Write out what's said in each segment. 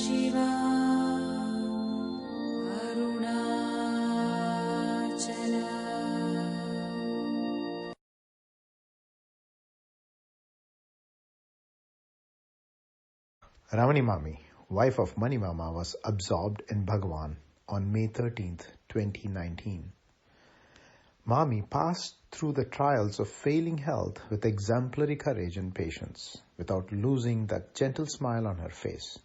Shiva Arunachala. Ramani Maami, wife of Mani Mama, was absorbed in Bhagavan on May 13th, 2019. Maami passed through the trials of failing health with exemplary courage and patience, without losing that gentle smile on her face.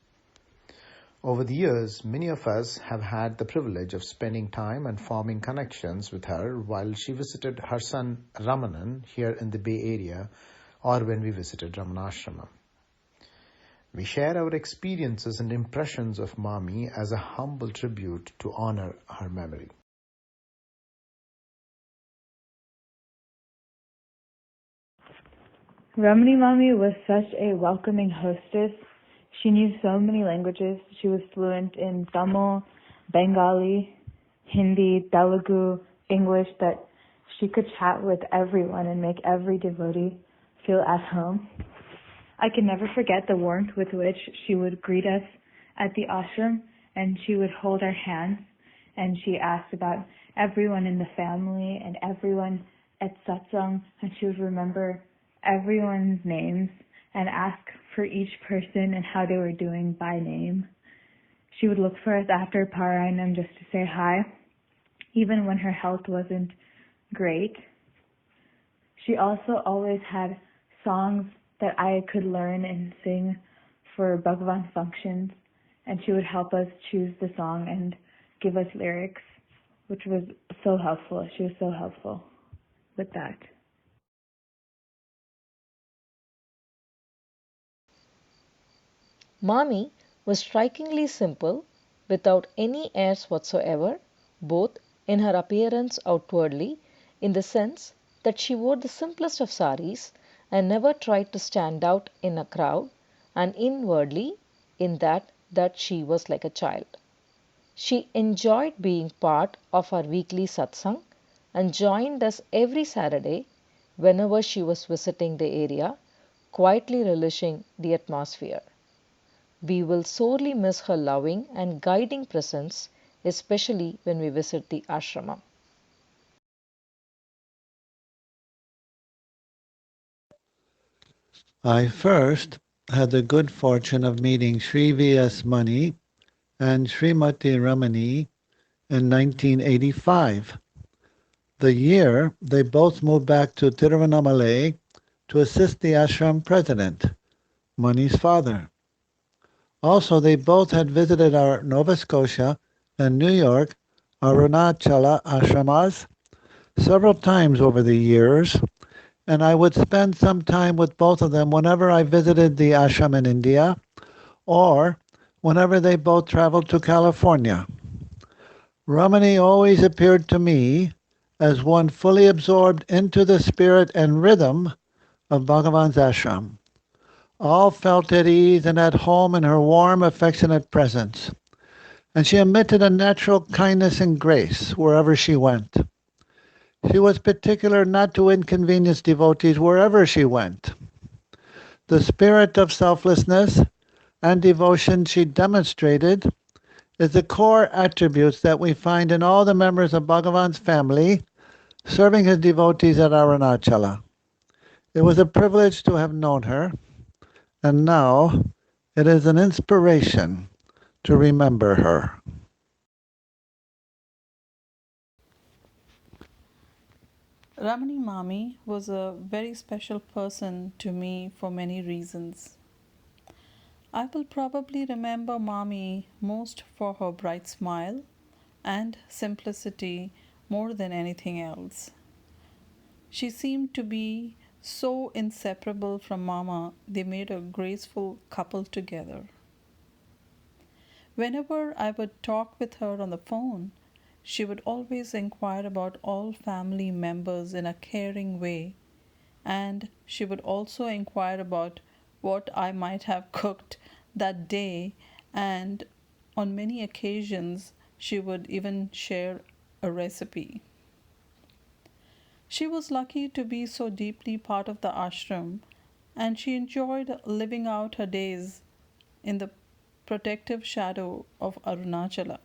Over the years, many of us have had the privilege of spending time and forming connections with her while she visited her son Ramana here in the Bay Area, or when we visited Ramanashrama. We share our experiences and impressions of Maami as a humble tribute to honor her memory. Ramani Maami was such a welcoming hostess. She knew so many languages. She was fluent in Tamil, Bengali, Hindi, Telugu, English, that she could chat with everyone and make every devotee feel at home. I can never forget the warmth with which she would greet us at the ashram, and she would hold our hands, and she asked about everyone in the family and everyone at Satsang, and she would remember everyone's names and ask for each person and how they were doing by name. She would look for us after Parayanam just to say hi, even when her health wasn't great. She also always had songs that I could learn and sing for Bhagavan functions, and she would help us choose the song and give us lyrics, which was so helpful. She was so helpful with that. Maami was strikingly simple, without any airs whatsoever, both in her appearance outwardly, in the sense that she wore the simplest of saris and never tried to stand out in a crowd, and inwardly in that she was like a child. She enjoyed being part of our weekly satsang and joined us every Saturday whenever she was visiting the area, quietly relishing the atmosphere. We will sorely miss her loving and guiding presence, especially when we visit the ashrama. I first had the good fortune of meeting Sri V.S. Mani and Srimati Ramani in 1985, the year they both moved back to Tiruvannamalai to assist the ashram president, Mani's father. Also, they both had visited our Nova Scotia and New York Arunachala ashramas several times over the years, and I would spend some time with both of them whenever I visited the ashram in India or whenever they both traveled to California. Ramani always appeared to me as one fully absorbed into the spirit and rhythm of Bhagavan's ashram. All felt at ease and at home in her warm, affectionate presence, and she emitted a natural kindness and grace wherever she went. She was particular not to inconvenience devotees wherever she went. The spirit of selflessness and devotion she demonstrated is the core attributes that we find in all the members of Bhagavan's family serving his devotees at Arunachala. It was a privilege to have known her, and now it is an inspiration to remember her. Ramani Maami was a very special person to me for many reasons. I will probably remember Maami most for her bright smile and simplicity more than anything else. She seemed to be so inseparable from Mama, they made a graceful couple together. Whenever I would talk with her on the phone, she would always inquire about all family members in a caring way, and she would also inquire about what I might have cooked that day, and on many occasions, she would even share a recipe. She was lucky to be so deeply part of the ashram, and she enjoyed living out her days in the protective shadow of Arunachala.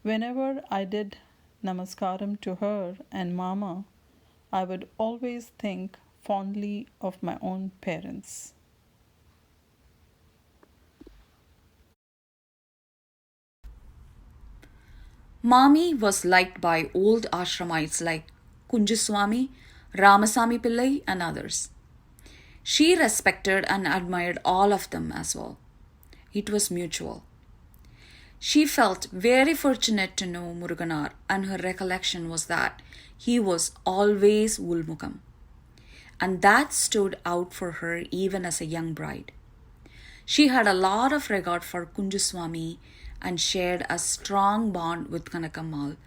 Whenever I did namaskaram to her and Mama, I would always think fondly of my own parents. Maami was liked by old ashramites like Kunjaswami, Ramasamy Pillai, and others. She respected and admired all of them as well. It was mutual. She felt very fortunate to know Muruganar, and her recollection was that he was always Ulmukam. And that stood out for her even as a young bride. She had a lot of regard for Kunjaswami and shared a strong bond with Kanakammal,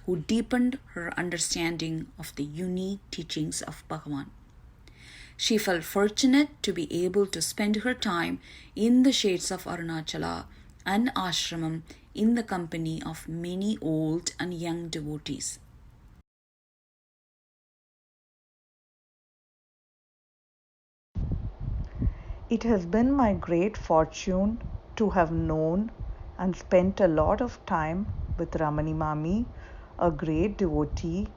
who deepened her understanding of the unique teachings of Bhagavan. She felt fortunate to be able to spend her time in the shades of Arunachala and ashramam in the company of many old and young devotees. It has been my great fortune to have known and spent a lot of time with Ramani Maami, a great devotee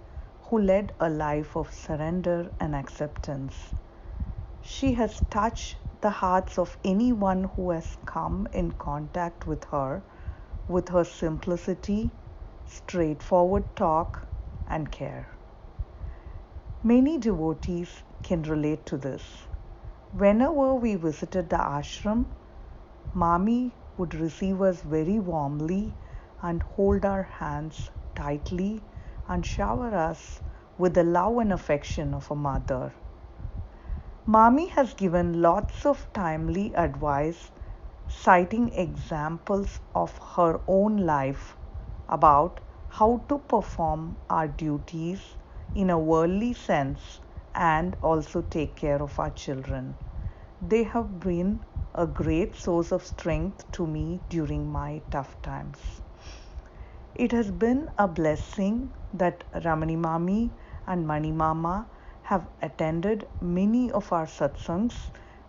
who led a life of surrender and acceptance. She has touched the hearts of anyone who has come in contact with her simplicity, straightforward talk, and care. Many devotees can relate to this. Whenever we visited the ashram, Maami would receive us very warmly and hold our hands tightly and shower us with the love and affection of a mother. Maami has given lots of timely advice, citing examples of her own life about how to perform our duties in a worldly sense and also take care of our children. They have been a great source of strength to me during my tough times. It has been a blessing that Ramani Maami and Mani Mama have attended many of our satsangs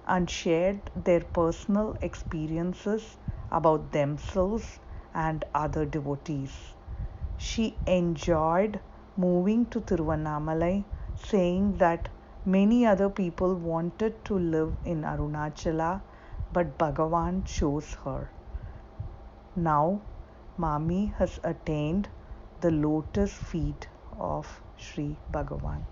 and shared their personal experiences about themselves and other devotees. She enjoyed moving to Tiruvannamalai, saying that many other people wanted to live in Arunachala, but Bhagavan chose her. Now, Maami has attained the lotus feet of Sri Bhagavan.